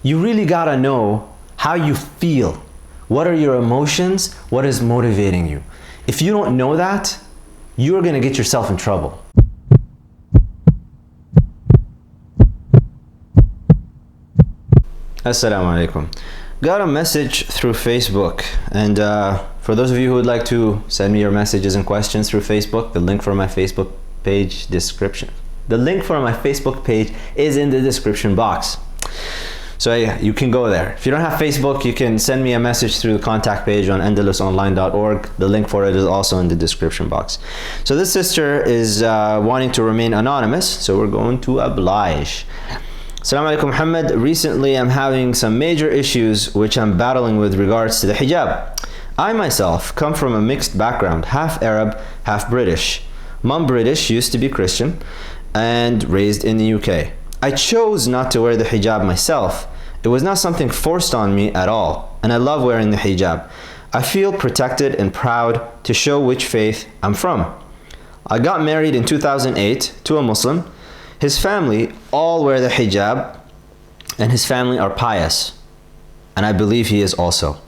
You really gotta know how you feel. What are your emotions? What is motivating you? If you don't know that, you're gonna get yourself in trouble. Assalamu alaikum. Got a message through Facebook, and for those of you who would like to send me your messages and questions through Facebook, the link for my Facebook page description. The link for my Facebook page is in the description box. So yeah, you can go there. If you don't have Facebook, you can send me a message through the contact page on andalusonline.org. The link for it is also in the description box. So this sister is wanting to remain anonymous, so we're going to oblige. Assalamu alaikum Muhammad. Recently I'm having some major issues which I'm battling with regards to the hijab. I myself come from a mixed background, half Arab, half British. Mom British, used to be Christian, and raised in the UK. I chose not to wear the hijab myself. It was not something forced on me at all, and I love wearing the hijab. I feel protected and proud to show which faith I'm from. I got married in 2008 to a Muslim. His family all wear the hijab, and his family are pious, and I believe he is also.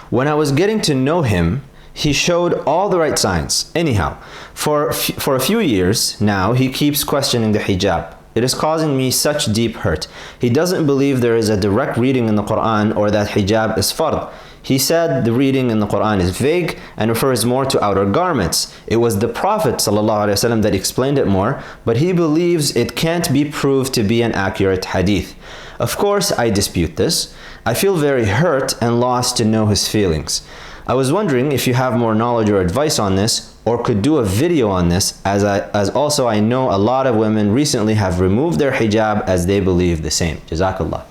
When I was getting to know him, he showed all the right signs. Anyhow, for a few years now, he keeps questioning the hijab. It is causing me such deep hurt. He doesn't believe there is a direct reading in the Quran or that hijab is fard. He said the reading in the Quran is vague and refers more to outer garments. It was the Prophet ﷺ that explained it more, but he believes it can't be proved to be an accurate hadith. Of course, I dispute this. I feel very hurt and lost to know his feelings. I was wondering if you have more knowledge or advice on this, or could do a video on this, as also I know a lot of women recently have removed their hijab as they believe the same. Jazakallah.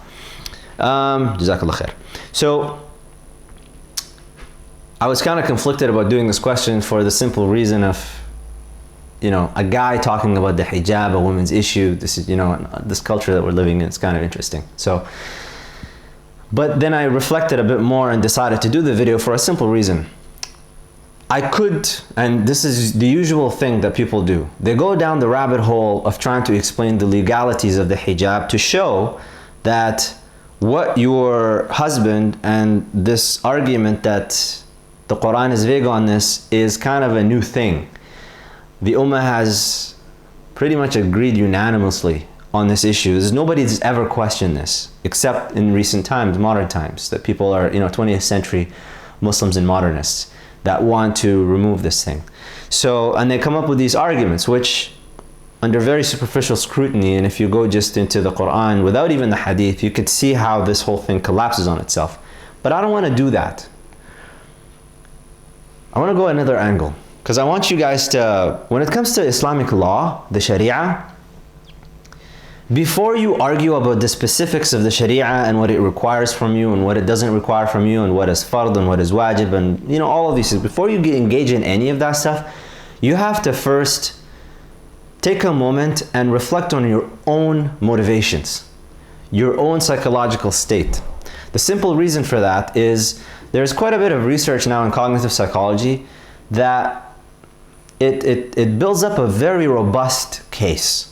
Jazakallah khair. So, I was kind of conflicted about doing this question for the simple reason of, you know, a guy talking about the hijab, a woman's issue. This is, you know, this culture that we're living in, it's kind of interesting. So, but then I reflected a bit more and decided to do the video for a simple reason. I could, and this is the usual thing that people do, they go down the rabbit hole of trying to explain the legalities of the hijab to show that what your husband and this argument that the Quran is vague on this is kind of a new thing. The Ummah has pretty much agreed unanimously on this issue. Nobody's ever questioned this, except in recent times, modern times, that people are, you know, 20th century Muslims and modernists that want to remove this thing. So, and they come up with these arguments, which under very superficial scrutiny, and if you go just into the Quran without even the hadith, you could see how this whole thing collapses on itself. But I don't want to do that. I want to go another angle, because I want you guys to, when it comes to Islamic law, the Sharia, before you argue about the specifics of the Sharia and what it requires from you and what it doesn't require from you and what is fard and what is wajib and, you know, all of these things, before you engage in any of that stuff, you have to first take a moment and reflect on your own motivations, your own psychological state. The simple reason for that is there's quite a bit of research now in cognitive psychology that it builds up a very robust case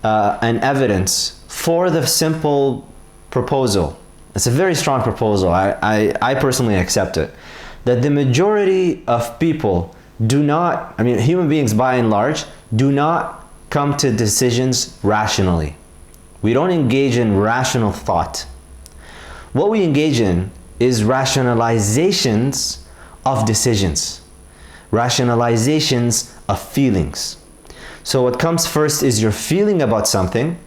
and evidence for the simple proposal. It's a very strong proposal. I personally accept it. That the majority of people do not, I mean human beings by and large, do not come to decisions rationally. We don't engage in rational thought. What we engage in is rationalizations of decisions, rationalizations of feelings. So what comes first is your feeling about something,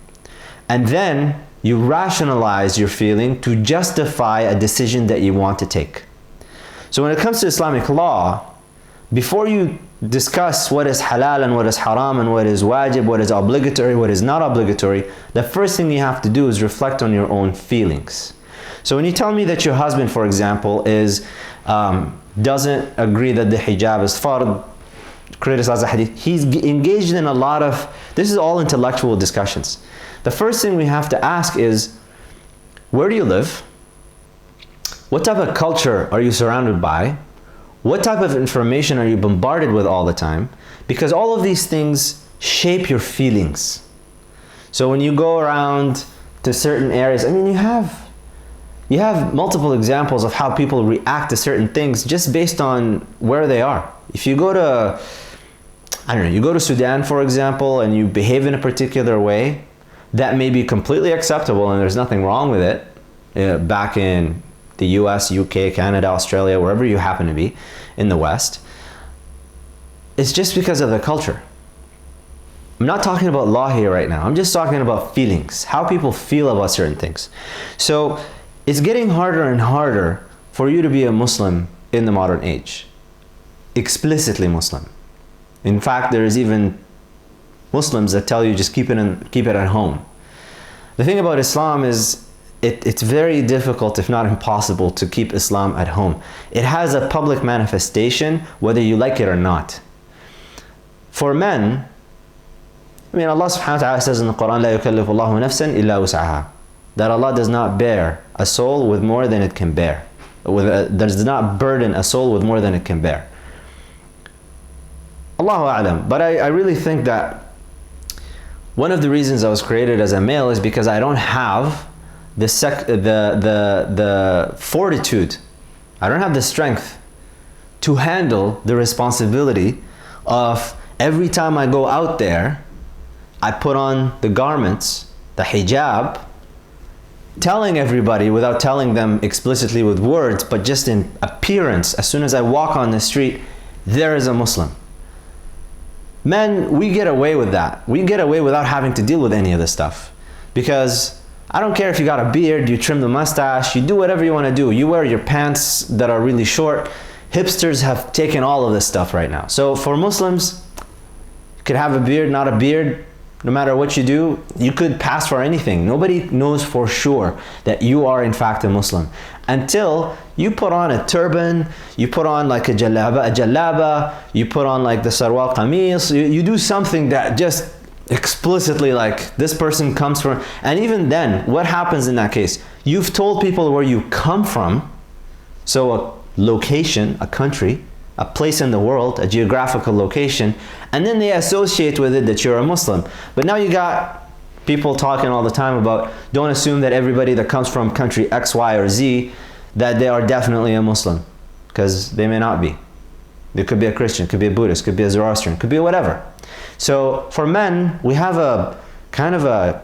and then you rationalize your feeling to justify a decision that you want to take. So when it comes to Islamic law, before you discuss what is halal and what is haram and what is wajib, what is obligatory, what is not obligatory, the first thing you have to do is reflect on your own feelings. So when you tell me that your husband, for example, doesn't agree that the hijab is fard, criticize the hadith, he's engaged in a lot of, this is all intellectual discussions. The first thing we have to ask is, where do you live? What type of culture are you surrounded by? What type of information are you bombarded with all the time? Because all of these things shape your feelings. So when you go around to certain areas. I mean, you have multiple examples of how people react to certain things just based on where they are. If you go to, I don't know, you go to Sudan, for example, and you behave in a particular way, that may be completely acceptable and there's nothing wrong with it. Back in the US, UK, Canada, Australia, wherever you happen to be in the West, it's just because of the culture. I'm not talking about law here right now. I'm just talking about feelings, how people feel about certain things. So it's getting harder and harder for you to be a Muslim in the modern age, explicitly Muslim. In fact, there is even Muslims that tell you just keep it at home. The thing about Islam is it's very difficult, if not impossible, to keep Islam at home. It has a public manifestation whether you like it or not. For men, I mean, Allah subhanahu wa ta'ala says in the Quran, لا يكلف الله نفسا إلا وسعها, that Allah does not bear a soul with more than it can bear. Does not burden a soul with more than it can bear. Allahu a'lam. But I really think that one of the reasons I was created as a male is because I don't have the fortitude, I don't have the strength to handle the responsibility of every time I go out there, I put on the garments, the hijab, telling everybody without telling them explicitly with words, but just in appearance, as soon as I walk on the street, there is a Muslim. Men, we get away with that. We get away without having to deal with any of this stuff. Because I don't care if you got a beard, you trim the mustache, you do whatever you want to do. You wear your pants that are really short. Hipsters have taken all of this stuff right now. So for Muslims, you could have a beard, not a beard. No matter what you do, you could pass for anything. Nobody knows for sure that you are in fact a Muslim until you put on a turban, you put on like a jalaba, you put on like the sarwal qamis, you do something that just explicitly like this person comes from. And even then, what happens in that case? You've told people where you come from, so a location, a country, a place in the world, a geographical location, and then they associate with it that you're a Muslim. But now you got people talking all the time about, don't assume that everybody that comes from country X, Y, or Z, that they are definitely a Muslim, because they may not be. They could be a Christian, could be a Buddhist, could be a Zoroastrian, could be whatever. So for men, we have a kind of a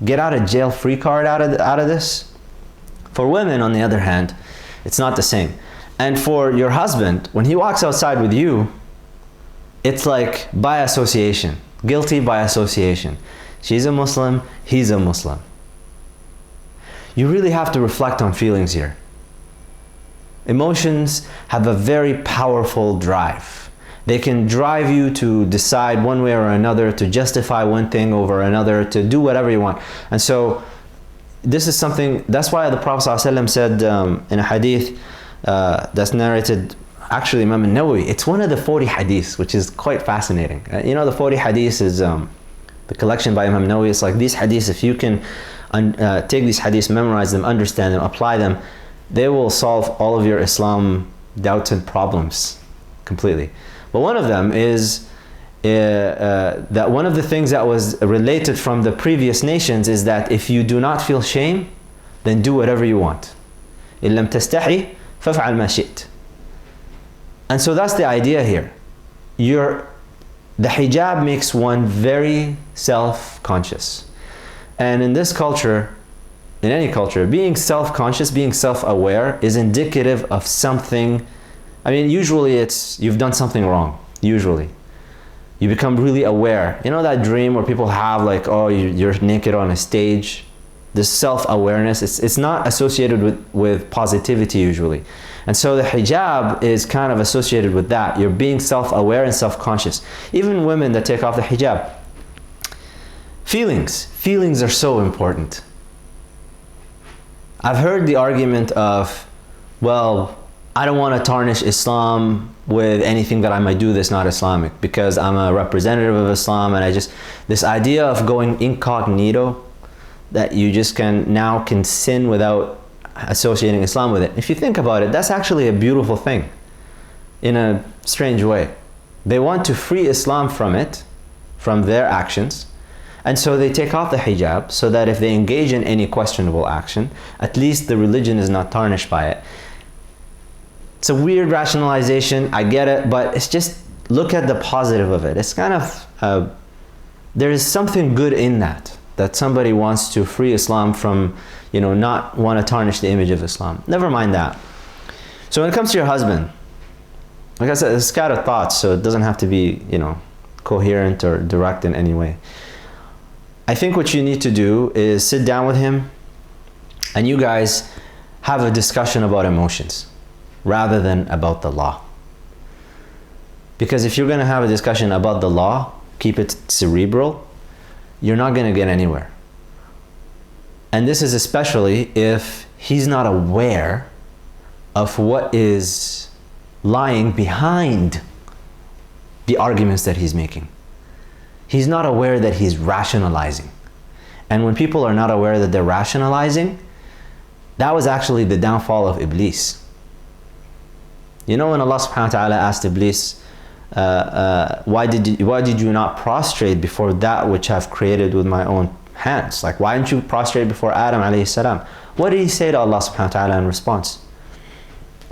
get out of jail free card out of this. For women, on the other hand, it's not the same. And for your husband, when he walks outside with you, it's like by association, guilty by association. She's a Muslim, he's a Muslim. You really have to reflect on feelings here. Emotions have a very powerful drive. They can drive you to decide one way or another, to justify one thing over another, to do whatever you want. And so this is something, that's why the Prophet ﷺ said in a hadith that's narrated, actually Imam al-Nawawi, it's one of the 40 hadiths, which is quite fascinating. You know, the 40 hadiths is the collection by Imam al-Nawawi. It's like these hadiths, if you can take these hadiths, memorize them, understand them, apply them, they will solve all of your Islam doubts and problems completely. But one of them is that one of the things that was related from the previous nations is that if you do not feel shame, then do whatever you want. إِن لَمْ تَسْتَحِي فَافْعَلْ مَا شِئْتَ. And so that's the idea here. The hijab makes one very self-conscious. And in this culture, in any culture, being self-conscious, being self-aware is indicative of something. I mean, usually it's you've done something wrong, usually. You become really aware. You know that dream where people have like, oh, you're naked on a stage? This self-awareness, it's not associated with positivity usually. And so the hijab is kind of associated with that. You're being self-aware and self-conscious. Even women that take off the hijab. Feelings are so important. I've heard the argument of, well, I don't want to tarnish Islam with anything that I might do that's not Islamic because I'm a representative of Islam, and this idea of going incognito, that you just can sin without associating Islam with it. If you think about it, that's actually a beautiful thing in a strange way. They want to free Islam from it, from their actions, And so they take off the hijab so that if they engage in any questionable action, at least the religion is not tarnished by it. It's a weird rationalization, I get it, but it's just, look at the positive of it. It's kind of, there is something good in that somebody wants to free Islam from, not want to tarnish the image of Islam. Never mind that. So when it comes to your husband, like I said, it's scattered thoughts, so it doesn't have to be, coherent or direct in any way. I think what you need to do is sit down with him and you guys have a discussion about emotions rather than about the law. Because if you're going to have a discussion about the law, keep it cerebral, you're not going to get anywhere. And this is especially if he's not aware of what is lying behind the arguments that he's making. He's not aware that he's rationalizing. And when people are not aware that they're rationalizing, that was actually the downfall of Iblis. When Allah subhanahu wa ta'ala asked Iblis, why did you not prostrate before that which I've created with my own hands? Like, why didn't you prostrate before Adam alayhi salam? What did he say to Allah subhanahu wa ta'ala in response?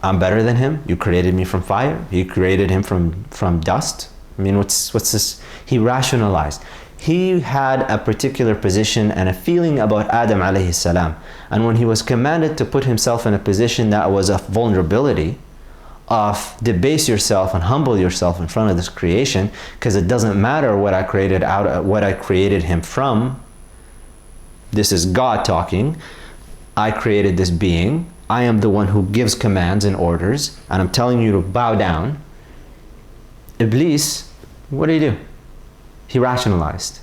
I'm better than him. You created me from fire. You created him from dust. I mean, what's this? He rationalized. He had a particular position and a feeling about Adam alayhi salam. And when he was commanded to put himself in a position that was of vulnerability, of debase yourself and humble yourself in front of this creation, because it doesn't matter what I created him from. This is God talking. I created this being. I am the one who gives commands and orders, and I'm telling you to bow down. Iblis, what did he do? He rationalized.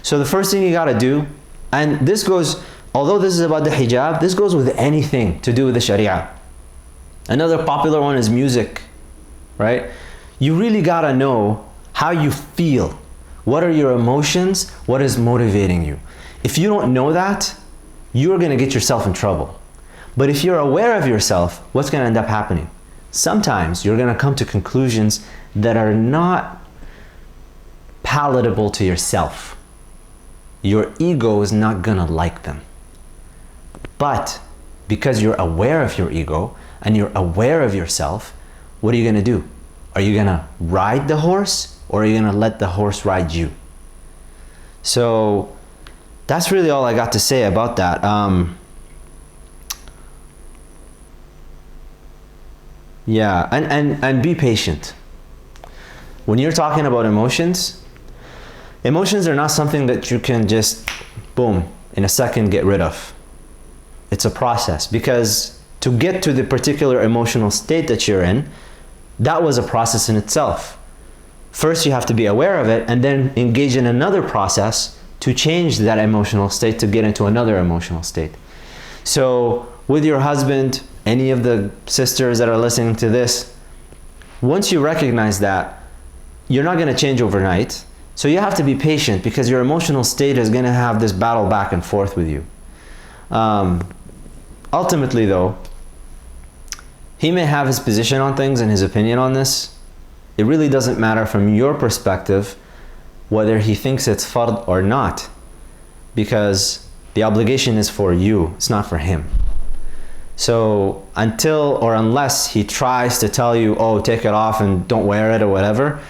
So the first thing you got to do, and this goes, although this is about the hijab, this goes with anything to do with the sharia. Another popular one is music, right? You really got to know how you feel. What are your emotions? What is motivating you? If you don't know that, you're going to get yourself in trouble. But if you're aware of yourself, what's going to end up happening? Sometimes you're going to come to conclusions that are not palatable to yourself. Your ego is not going to like them. But because you're aware of your ego and you're aware of yourself, what are you going to do? Are you going to ride the horse, or are you going to let the horse ride you? So that's really all I got to say about that. Yeah, and be patient. When you're talking about emotions are not something that you can just, boom, in a second get rid of. It's a process, because to get to the particular emotional state that you're in, that was a process in itself. First, you have to be aware of it and then engage in another process to change that emotional state to get into another emotional state. So with your husband, any of the sisters that are listening to this, once you recognize that, you're not going to change overnight. So you have to be patient, because your emotional state is going to have this battle back and forth with you. Ultimately though, he may have his position on things and his opinion on this. It really doesn't matter from your perspective whether he thinks it's fard or not, because the obligation is for you, it's not for him. So until or unless he tries to tell you, oh, take it off and don't wear it or whatever,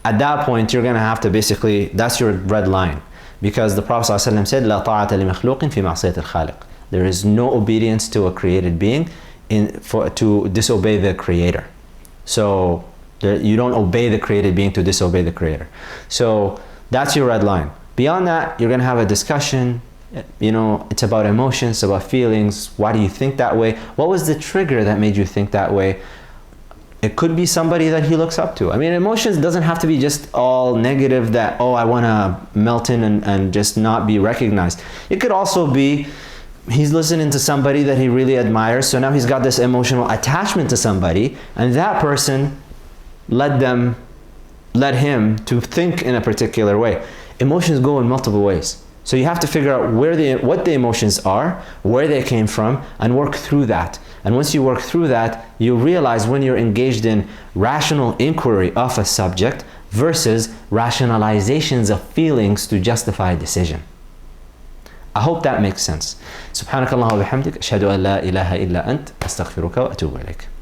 at that point you're going to have to basically, that's your red line. Because the Prophet ﷺ said, لا طاعة لمخلوق في معصية الخالق. There is no obedience to a created being to disobey the Creator. So you don't obey the created being to disobey the Creator. So that's your red line. Beyond that, you're going to have a discussion. It's about emotions, it's about feelings. Why do you think that way? What was the trigger that made you think that way? It could be somebody that he looks up to. I mean, emotions doesn't have to be just all negative that, oh, I want to melt in and just not be recognized. It could also be he's listening to somebody that he really admires, so now he's got this emotional attachment to somebody, and that person led him to think in a particular way. Emotions go in multiple ways. So you have to figure out what the emotions are, where they came from, and work through that. And once you work through that, you realize when you're engaged in rational inquiry of a subject versus rationalizations of feelings to justify a decision. I hope that makes sense. سبحانك اللهم وبحمدك أشهد أن لا إله إلا أنت أستغفرك وأتوب إليك.